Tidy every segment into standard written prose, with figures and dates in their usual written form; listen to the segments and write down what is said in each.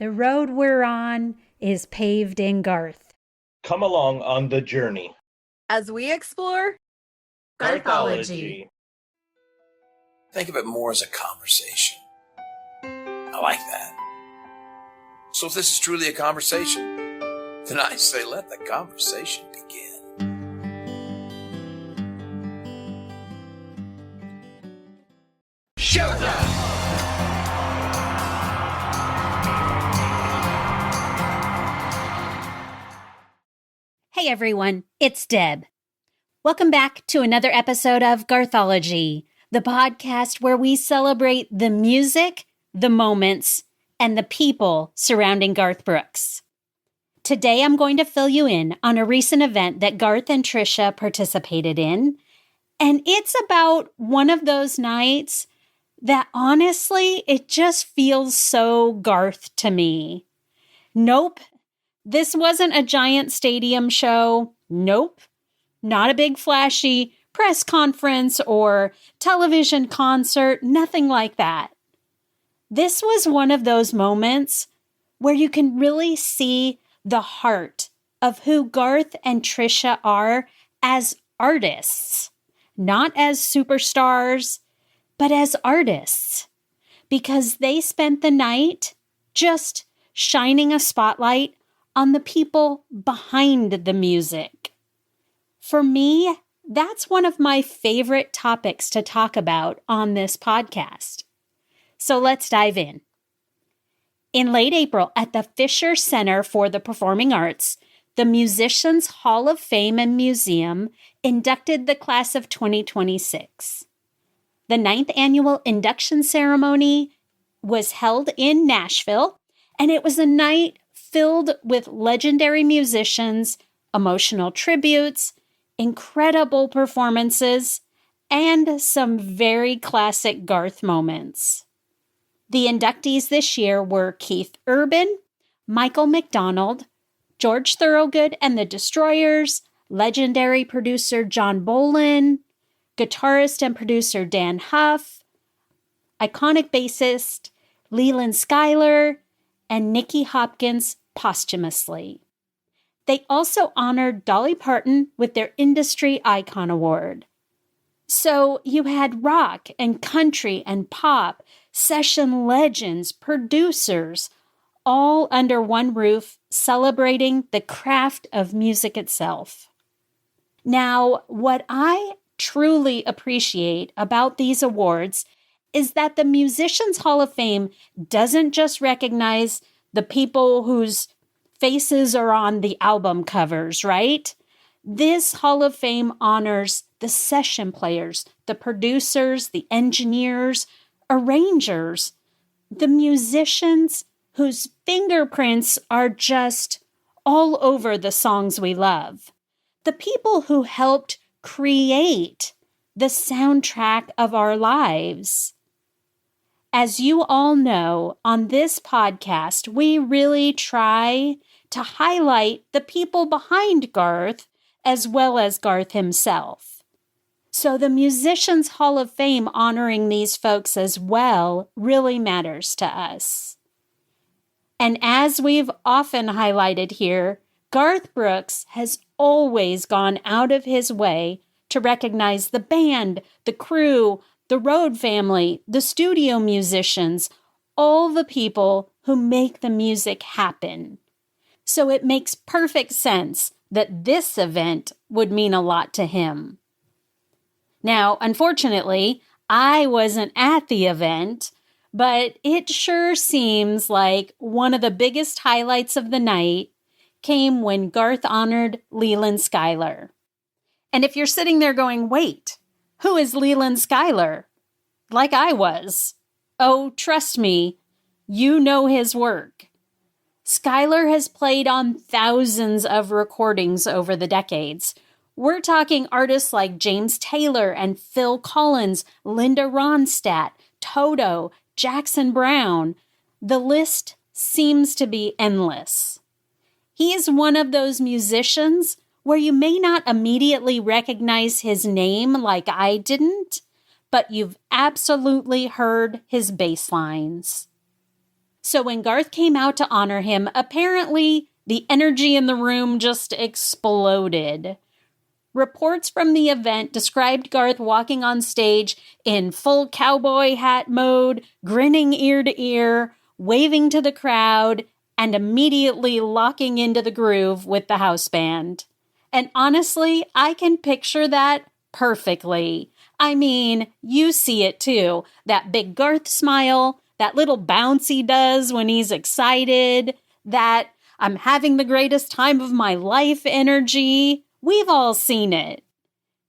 The road we're on is paved in Garth. Come along on the journey as we explore Garthology. Think of it more as a conversation. I like that. So if this is truly a conversation, then I say let the conversation begin. Showtime! Hey everyone, it's Deb. Welcome back to another episode of Garthology, the podcast where we celebrate the music, the moments, and the people surrounding Garth Brooks. Today I'm going to fill you in on a recent event that Garth and Trisha participated in, and it's about one of those nights that honestly, it just feels so Garth to me. Nope. This wasn't a giant stadium show. Nope. Not a big flashy press conference or television concert. Nothing like that. This was one of those moments where you can really see the heart of who Garth and Trisha are as artists. Not as superstars, but as artists. Because they spent the night just shining a spotlight on the people behind the music. For me, that's one of my favorite topics to talk about on this podcast. So let's dive in. In late April at the Fisher Center for the Performing Arts, the Musicians Hall of Fame and Museum inducted the class of 2026. The 9th annual induction ceremony was held in Nashville, and it was a night filled with legendary musicians, emotional tributes, incredible performances, and some very classic Garth moments. The inductees this year were Keith Urban, Michael McDonald, George Thorogood and the Destroyers, legendary producer John Bolin, guitarist and producer Dan Huff, iconic bassist Leland Schuyler, and Nicky Hopkins posthumously. They also honored Dolly Parton with their Industry Icon Award. So you had rock and country and pop, session legends, producers, all under one roof celebrating the craft of music itself. Now, what I truly appreciate about these awards is that the Musicians Hall of Fame doesn't just recognize the people whose faces are on the album covers, right? This Hall of Fame honors the session players, the producers, the engineers, arrangers, the musicians whose fingerprints are just all over the songs we love, the people who helped create the soundtrack of our lives. As you all know, on this podcast, we really try to highlight the people behind Garth as well as Garth himself. So the Musicians Hall of Fame honoring these folks as well really matters to us. And as we've often highlighted here, Garth Brooks has always gone out of his way to recognize the band, the crew, the road family, the studio musicians, all the people who make the music happen. So it makes perfect sense that this event would mean a lot to him. Now, unfortunately, I wasn't at the event, but it sure seems like one of the biggest highlights of the night came when Garth honored Leland Schuyler. And if you're sitting there going, wait, who is Leland Schuyler? Like I was. Oh, trust me, you know his work. Schuyler has played on thousands of recordings over the decades. We're talking artists like James Taylor and Phil Collins, Linda Ronstadt, Toto, Jackson Browne. The list seems to be endless. He is one of those musicians where you may not immediately recognize his name like I didn't, but you've absolutely heard his bass lines. So when Garth came out to honor him, apparently the energy in the room just exploded. Reports from the event described Garth walking on stage in full cowboy hat mode, grinning ear to ear, waving to the crowd, and immediately locking into the groove with the house band. And honestly, I can picture that perfectly. I mean, you see it too. That big Garth smile, that little bounce he does when he's excited, that I'm having the greatest time of my life energy. We've all seen it.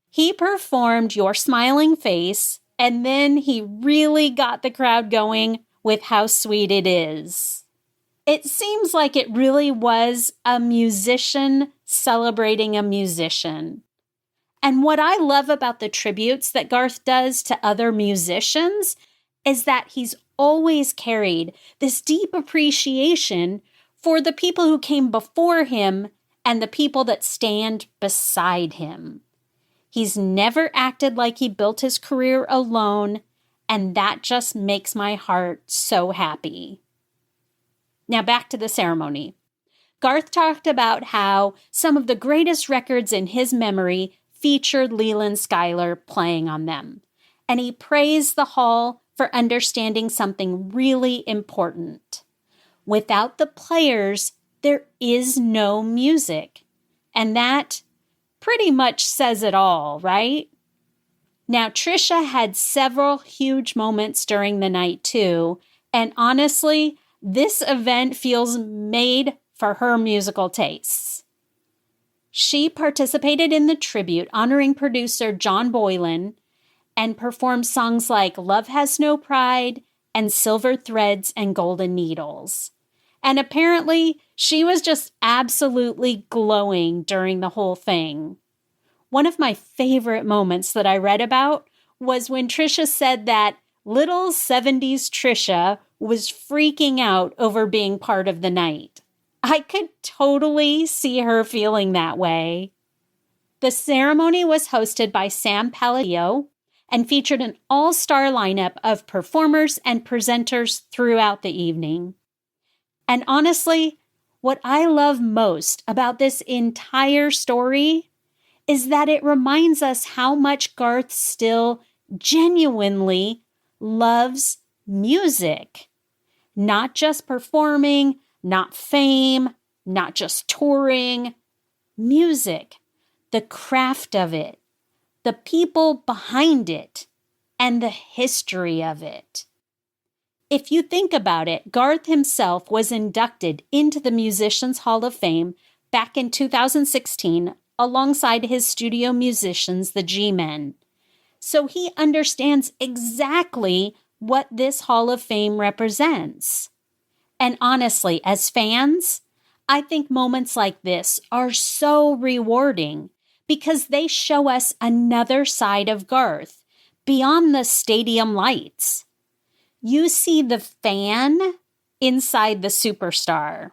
He performed Your Smiling Face, and then he really got the crowd going with How Sweet It Is. It seems like it really was a musician celebrating a musician. And what I love about the tributes that Garth does to other musicians is that he's always carried this deep appreciation for the people who came before him and the people that stand beside him. He's never acted like he built his career alone, and that just makes my heart so happy. Now back to the ceremony. Garth talked about how some of the greatest records in his memory featured Leland Schuyler playing on them, and he praised the hall for understanding something really important. Without the players, there is no music. And that pretty much says it all, right? Now, Trisha had several huge moments during the night too, and honestly, this event feels made for her musical tastes. She participated in the tribute honoring producer John Boylan and performed songs like Love Has No Pride and Silver Threads and Golden Needles. And apparently, she was just absolutely glowing during the whole thing. One of my favorite moments that I read about was when Trisha said that little 70s Trisha was freaking out over being part of the night. I could totally see her feeling that way. The ceremony was hosted by Sam Palladio and featured an all-star lineup of performers and presenters throughout the evening. And honestly, what I love most about this entire story is that it reminds us how much Garth still genuinely loves music. Not just performing, not fame, not just touring. Music, the craft of it, the people behind it, and the history of it. If you think about it, Garth himself was inducted into the Musicians Hall of Fame back in 2016 alongside his studio musicians, the G-Men. So he understands exactly what this Hall of Fame represents. And honestly, as fans, I think moments like this are so rewarding because they show us another side of Garth beyond the stadium lights. You see the fan inside the superstar.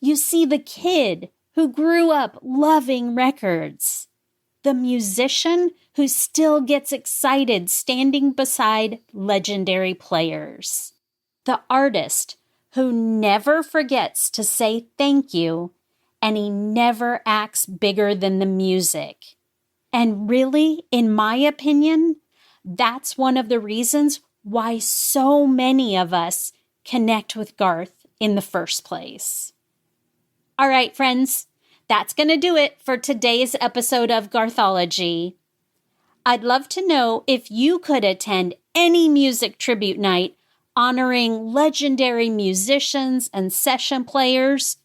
You see the kid who grew up loving records. The musician who still gets excited standing beside legendary players. The artist who never forgets to say thank you, and he never acts bigger than the music. And really, in my opinion, that's one of the reasons why so many of us connect with Garth in the first place. All right, friends, that's going to do it for today's episode of Garthology. I'd love to know if you could attend any music tribute night honoring legendary musicians and session players.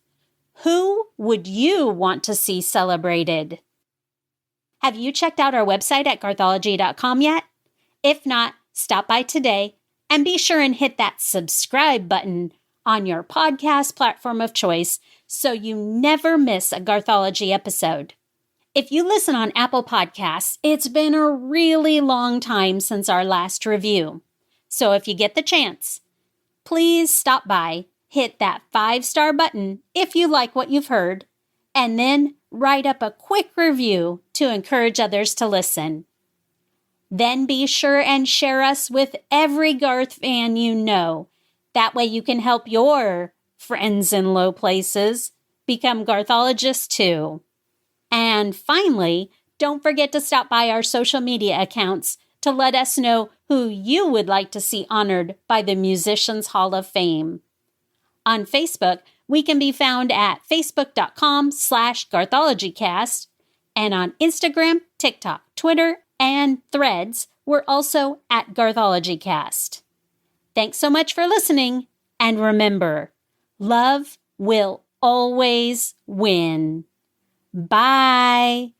Who would you want to see celebrated? Have you checked out our website at garthology.com yet? If not, stop by today and be sure and hit that subscribe button on your podcast platform of choice so you never miss a Garthology episode. If you listen on Apple Podcasts, it's been a really long time since our last review. So if you get the chance, please stop by, hit that 5-star button if you like what you've heard, and then write up a quick review to encourage others to listen. Then be sure and share us with every Garth fan you know, That way you can help your friends in low places become Garthologists too. And finally, don't forget to stop by our social media accounts to let us know who you would like to see honored by the Musicians Hall of Fame. On Facebook, we can be found at facebook.com/GarthologyCast, and on Instagram, TikTok, Twitter, and Threads, we're also at GarthologyCast. Thanks so much for listening, and remember, love will always win. Bye.